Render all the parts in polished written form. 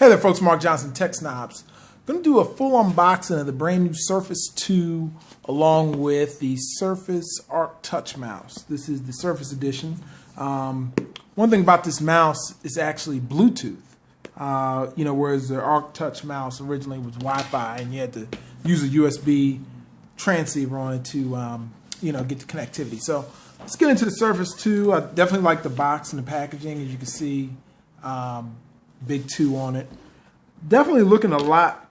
Hey there folks, Mark Johnson, Tech Snobs. I'm going to do a full unboxing of the brand new Surface 2 along with the Surface Arc Touch Mouse. This is the Surface Edition. One thing about this mouse is actually Bluetooth. Whereas the Arc Touch Mouse originally was Wi-Fi and you had to use a USB transceiver on it to get the connectivity. So let's get into the Surface 2. I definitely like the box and the packaging. As you can see, big 2 on it. Definitely looking a lot,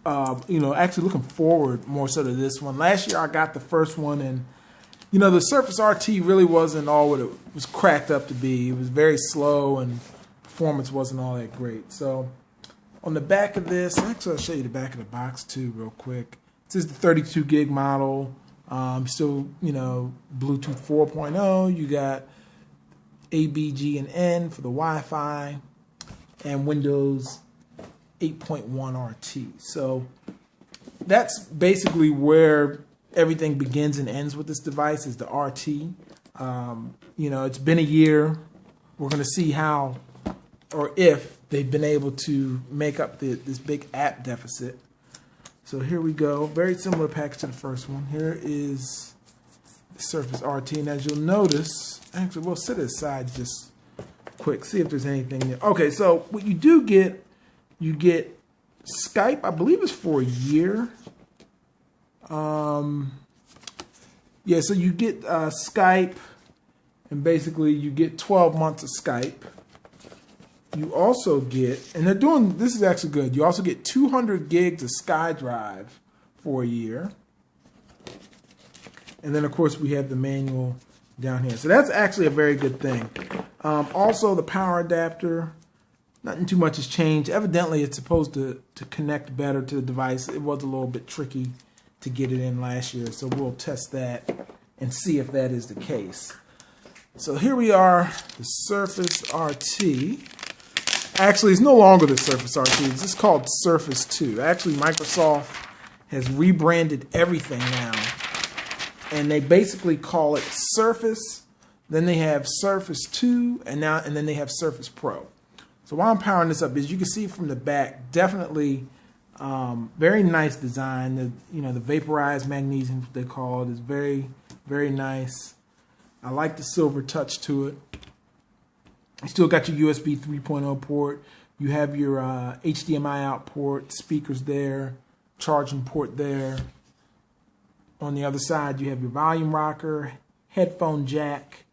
actually looking forward more so to this one. Last year I got the first one, and the Surface RT really wasn't all what it was cracked up to be. It was very slow and performance wasn't all that great. So on the back of this, actually I'll show you the back of the box too real quick. This is the 32 gig model. Still, Bluetooth 4.0. You got A, B, G, and N for the Wi-Fi, and Windows 8.1 RT. So that's basically where everything begins and ends with this device, is the RT. It's been a year. We're going to see how or if they've been able to make up this big app deficit. So here we go. Very similar package to the first one. Here is the Surface RT, and as you'll notice, actually we'll set it aside just quick, see if there's anything there. Okay, so what you do get, you get Skype, I believe it's for a year. So you get Skype, and basically you get 12 months of Skype. You also get, and they're doing, this is actually good, you also get 200 gigs of SkyDrive for a year. And then of course we have the manual down here. So that's actually a very good thing. Also the power adapter, nothing too much has changed. Evidently it's supposed to connect better to the device. It was a little bit tricky to get it in last year, so we'll test that and see if that is the case. So here we are, the Surface RT. Actually, it's no longer the Surface RT. It's just called Surface 2. Actually, Microsoft has rebranded everything now, and they basically call it Surface. Then they have Surface 2, and then they have Surface Pro. So while I'm powering this up, as you can see from the back, definitely very nice design. The vaporized magnesium, they call it, is very, very nice. I like the silver touch to it. You still got your USB 3.0 port. You have your HDMI out port, speakers there, charging port there. On the other side, you have your volume rocker, headphone jack,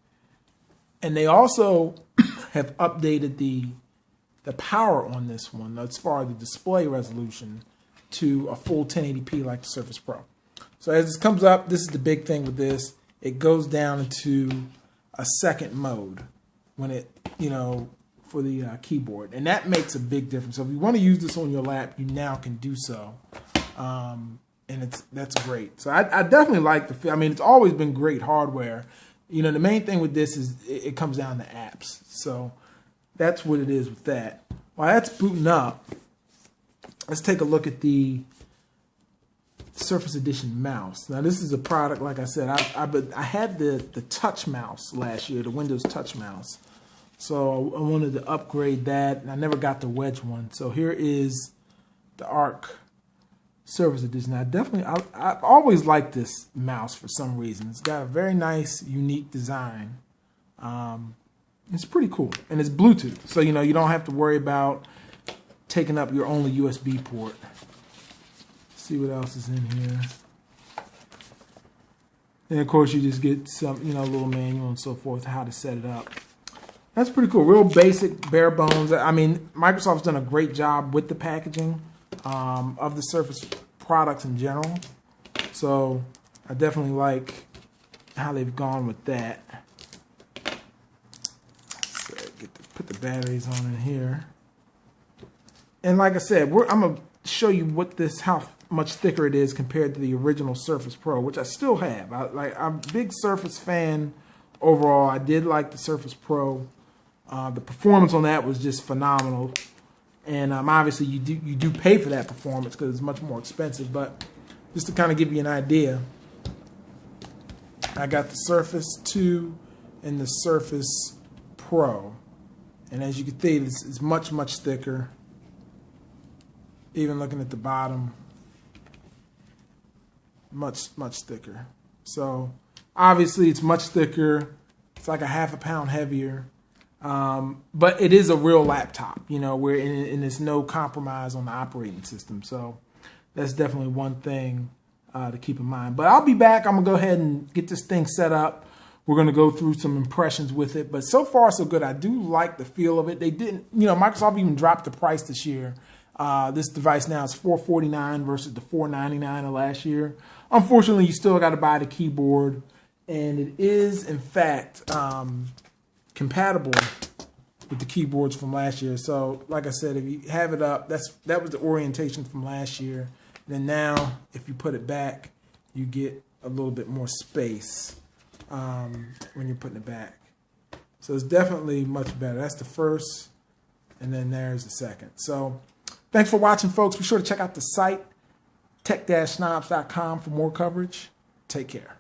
and they also have updated the power on this one as far as the display resolution to a full 1080p like the Surface Pro. So as this comes up, this is the big thing with this. It goes down into a second mode when it, for the keyboard, and that makes a big difference. So if you want to use this on your lap, you now can do so, and that's great. So I definitely like the feel. I mean, it's always been great hardware. The main thing with this is it comes down to apps. So that's what it is with that. While that's booting up, let's take a look at the Surface Edition mouse. Now this is a product, like I said, I had the touch mouse last year, the Windows touch mouse. So I wanted to upgrade that, and I never got the wedge one. So here is the Arc Surface Edition. I've always liked this mouse for some reason. It's got a very nice, unique design. It's pretty cool, and it's Bluetooth, so you don't have to worry about taking up your only USB port. Let's see what else is in here. And of course, you just get some, a little manual and so forth, how to set it up. That's pretty cool. Real basic, bare bones. I mean, Microsoft's done a great job with the packaging of the Surface products in general. So I definitely like how they've gone with that. So put the batteries on in here. And like I said, I'm going to show you how much thicker it is compared to the original Surface Pro, which I still have. I'm a big Surface fan overall. I did like the Surface Pro. The performance on that was just phenomenal, and obviously you do pay for that performance because it's much more expensive. But just to kind of give you an idea, I got the Surface 2 and the Surface Pro, and as you can see, it's much thicker. Even looking at the bottom, much thicker. So obviously it's much thicker. It's like a half a pound heavier. But it is a real laptop, you know, where and there's no compromise on the operating system. So that's definitely one thing to keep in mind. But I'll be back. I'm going to go ahead and get this thing set up. We're going to go through some impressions with it. But so far, so good. I do like the feel of it. They didn't, you know, Microsoft even dropped the price this year. This device now is $449 versus the $499 of last year. Unfortunately, you still got to buy the keyboard. And it is, in fact, compatible with the keyboards from last year. So, like I said, if you have it up, that was the orientation from last year. Then now, if you put it back, you get a little bit more space when you're putting it back. So it's definitely much better. That's the first, and then there's the second. So thanks for watching, folks. Be sure to check out the site, tech-snobs.com, for more coverage. Take care.